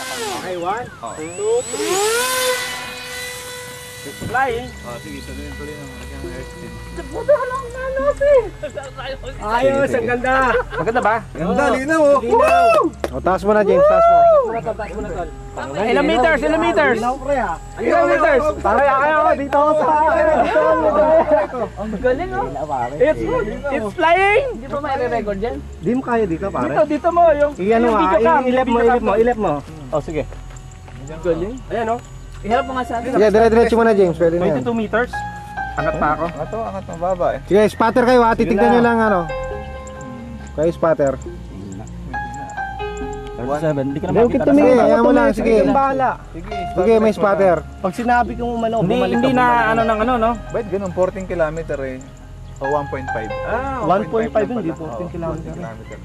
Okay, 1, 2, 3. It's flying. Sige, saluhin ko rin ang aking airstream. Buta ka lang na natin. Ayos, ang ganda. Maganda ba? Ganda, linaw oh. Linaw. O, taas mo na, James, taas mo. Taas mo na, tol. Ilang meters? Ilang meters? Ilang meters? Kaya ako, dito ako sa akin. Ang galing oh. It's flying. Hindi pa mai-record dyan? Di mo kaya dito, pare. Dito mo. Yung video cam. Ilep mo. O, sige. Galing. Ayan oh. Iharap mo nga sa akin. Sige, dire-diretso mo na, James. Pwede na yan. 22 meters. Angat pa ako. Angat mo, baba eh. Sige, spatter kayo ha. Titignan nyo lang ano. Kayo spatter. 37. Hindi ka na makita. Sige, ayaw mo lang. Sige. Sige, may spatter. Pag sinabi kong umano, hindi na ano ng ano, no? Ba't ganun? 14 kilometer eh. O 1.5. 1.5 hindi 14 kilometer.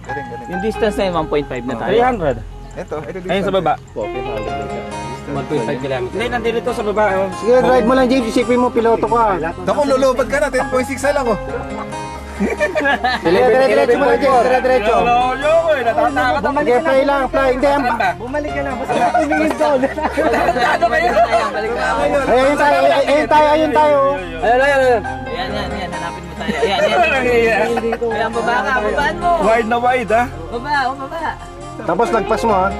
Galing. Yung distance na yun, 1.5 na tayo. 300. Ito Ayun sa baba. 1.5 kilometers. Hindi, nandito sa baba. Sige, drive mo lang, James. Isipin mo, piloto ka. Naku, lulubad ka na. 10.6 na lang oh. Dire-diretso mo na, James. Dire-diretso. Yo, natatakot ako. Sige, fly lang, fly. Hindi, Bumalik ka na. Basta tumingin doon. Ano ba yun? ayun tayo. Ayan, hanapin mo tayo. Ayan. Ayan, baba ka, babaan mo. Wide na wide, ha? Baba. Tapos lagpas mo ha.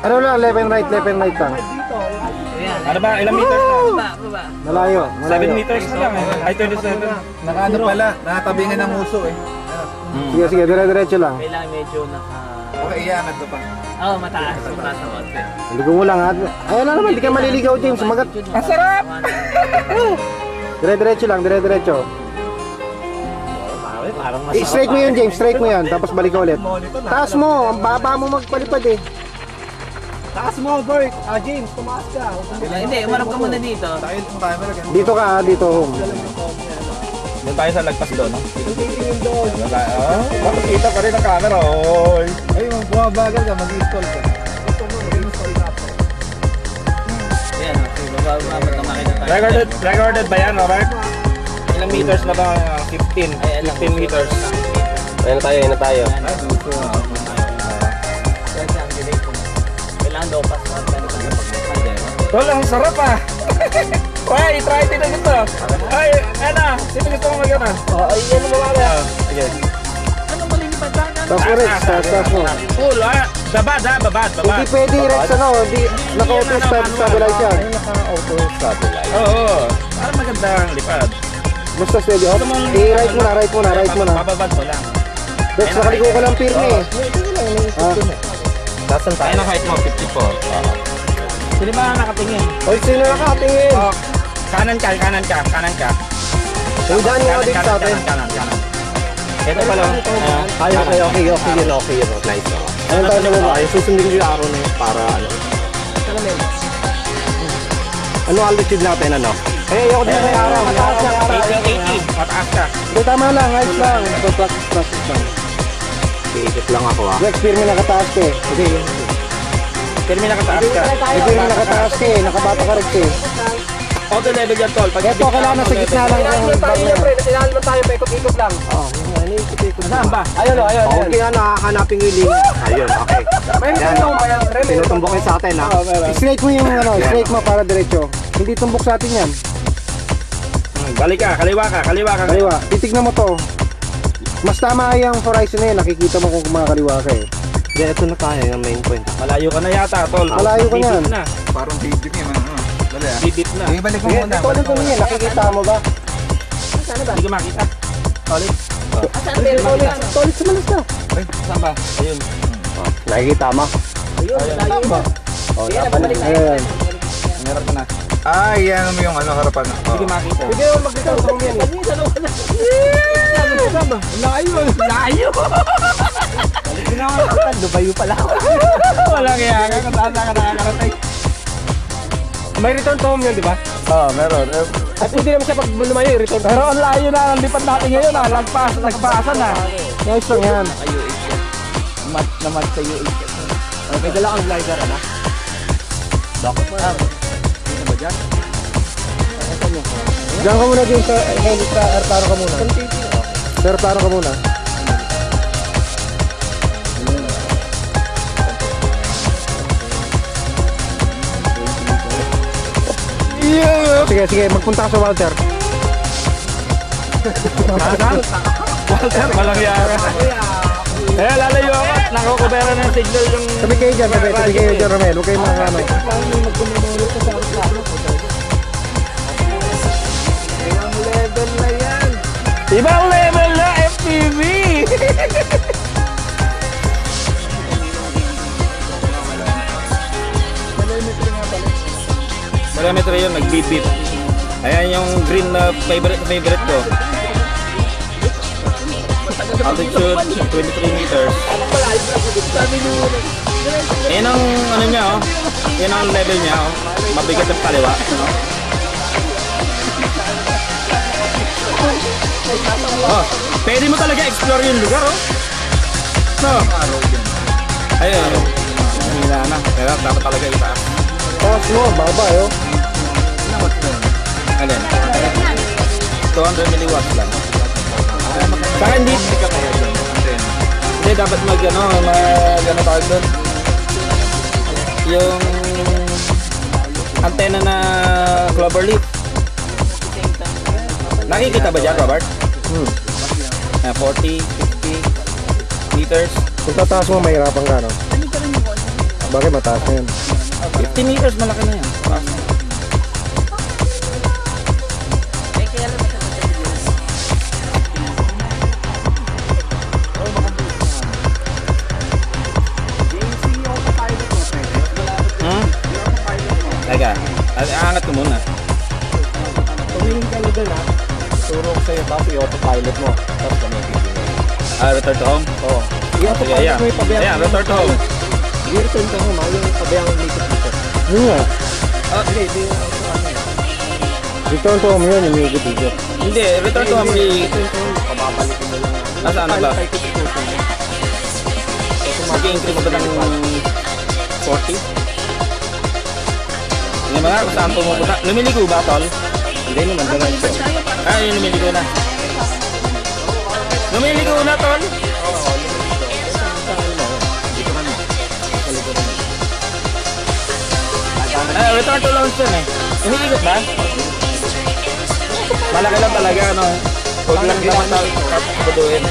Ano lang, left and right lang. Ayan. Ano ba? Ilang meters na? Baba. Malayo. 7 meters na lang eh. Ay, 27. Nakaano pala, nakatabingan ng uso eh. Sige, dire-diretso lang. Kailangan medyo Okay, iangat ko pa. Oo, mataas. Mataas na konti. Ligo mo lang ha. Ayun na naman, di ka maliligaw, James. Magat. Ang sarap! Dire-diretso lang, dire-diretso. Straight mo yun, James. Straight mo yan. Tapos balik ka ulit. Taas mo. Ang baba mo magpalipad eh. Taas mo, Bert. James, tumaas ka. Hindi, umarap ka muna dito. Tayo yung camera ganun. Dito ka ha, dito home. Doon tayo sa lagpas doon, no? Makikita pa rin ang camera, oy. Ay, bumabagal ka, mag-install ka. Ayan, baba na makita tayo. Recorded ba yan, Robert? Ilang meters na ba? 15 meters. Ayun na tayo. Kailangan daw pas. Tol, ang sarap ah! Uy, try din na gusto! Ay, Ana! Sino gusto mo mag-yan ah? Ay, yan mo mga sige. Anong malilipad ba? Tapos mo rin, taas mo. Full ah! Babad ah, babad! Hindi pwede, Rex, ano, hindi naka-auto stabilize yan. Ay, naka-auto stabilize. Oo, para maganda ang lipad. Basta steady, oh. I-right mo na. Bababad mo lang. Rex, nakaligo ka lang pirmi eh. Tasan tayo? Ayun ang height mo, 54. Sino ba nakatingin? Oy, sino nakatingin? Kanan ka. Daan mo din sa atin. Kanan. Ito pala. Okay, yun. Nice. Ayun tayo naman ba? Susundin ko yung araw na yun para ano. Ano altitude natin, ano? Ayoko din may araw. Mataas yung araw. 80. Mataas ka. Hindi, tama lang. Ayos lang. Practice lang. Iikot lang ako ah. Rex, pirmi nakataas ka eh. Pero may nakataas ka. Pirmi nakataas ka eh. Nakabata ka, Rex eh. Auto level yan, tol. Ito, kailangan nasa gitna lang yung bar na yan. Sinaan mo tayo, paikot-ikot lang. Oo, iniikot-ikot. Saan ba? Ayun. Okay, hanapin yung linya. Ayun, okay. Tinutumbok sa atin ha. Straight mo yung ano, straight mo para diretso. Hindi tumbok sa atin yan. Balik ka, kaliwa ka. Kaliwa, titignan mo to. Mas tama yung horizon na yun, nakikita mo kung kumakaliwa ka eh. Hindi, ito na tayo yung main point. Malayo ka na yata, tol. Malayo ka yan. Parang video game ano. Dali ah. Bibit na. Sige, balik mo muna. Ito yan, nakikita mo ba? Hindi ka makita. Tolit. Tolit sa malas ka. Saan ba? Ayun. Nakikita mo? Ayun ba? Ayan. Meron ka na. Yan mo yung ano harapan. Hindi makita. Hindi mo magkita sa yan eh. Saan ba? Layo! Lubayo pala ako. Walang kaya ka kung saan ka nakakarating. May return to home yun, di ba? Oo, meron. At hindi naman siya pag lumayo, return. Pero ang layo na ang lipat natin ngayon, nagpaasan na. Nice lang yan. Namat sa UH. May dala kang glider, ano? Bakit mo? Ano ba dyan? Diyan ka muna din sa Artaro ka muna. Sa Artaro ka muna. sige, magpunta ka sa Walter. Walter, walang yara. Eh, lalayo ako. Nakukubera ng signal yung... Sabi kayo dyan, sabi kayo dyan, Romel. Huwag kayong mga ano. Ibang level na FPV! Telemetry yun, nag-beep-beep. Ayan yung green na favorite ko. Altitude, 23 meters. Ayan ang ano niya, oh. Ayan ang level niya, oh. Mabigat ang kaliwa. Oh, pwede mo talaga explore yung lugar, oh. No. Ayun. Hila na. Kaya dapat talaga itaas. Taas mo, baba yun. Alin? 200 milliwatts lang. Saka hindi dapat mag ano tawag doon. Yung antena na cloverleaf. Nakikita ba dyan, Robert? 40, 50 meters. Kung tataas mo, mahirapan ka, no? Bakit mataas na yun? 50 meters, malaki na yan. Taas na. Teka, aangat ko muna. Tumingin ka na doon, ha? Turo ko sa'yo, tapos i-autopilot mo. Tapos gamitin mo. Return to home? Oo. I-autopilot mo yung pabayang. Ayan, return to home. I-return to home, yung pabayang mikot-mikot. Yun nga. Hindi. Return to home yun, yung mikot-mikot. Hindi, return to home. Pababalikin mo lang. Nasa ano ba? Mag-i-increase mo ba ng 40? Hindi mga kung saan pumupunta. Lumiligo ba, tol? Hindi naman, diretso. Yun, lumiligo na. Lumiligo na, tol? Return to launch yun eh. Umiikot ba? Malaki lang talaga, ano? Huwag lang naman kapabuduin.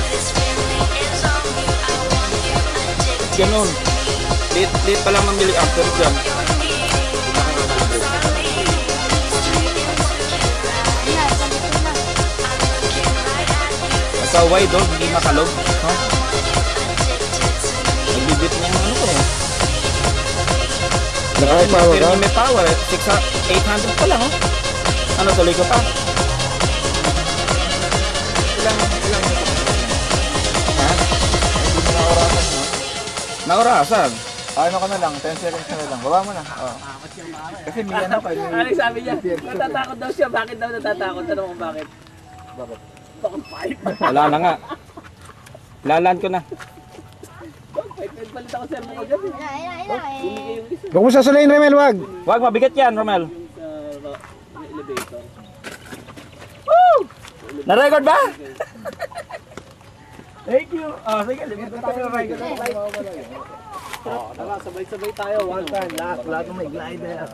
Ganun. Late pa lang mamili after dyan. Sa wide, oh, hindi makalog. Huh? Nagbibit niya yung ano ko eh. Naka-power ka? May power, 800 pa lang, oh. Ano, tuloy ko pa. Ilang ha? Naorasan. Ano ka na lang, 10 seconds na lang. Baba mo na. Oh. Kasi may ano ka. Ano sabi niya? Natatakot daw siya. Bakit daw natatakot? Tanong kung bakit? Bakit? Bakit fight? Wala na nga. Lalan ko na. Fight palit ako servo ko dyan. Bumigay yung isa Huwag mo sasalayin, Romel, wag. Wag, mabigat yan, Romel. sa elevator. Na-record ba? Thank you. Sige, limit na tayo. Tara, sabay-sabay tayo. One time. Lahat ng may glider.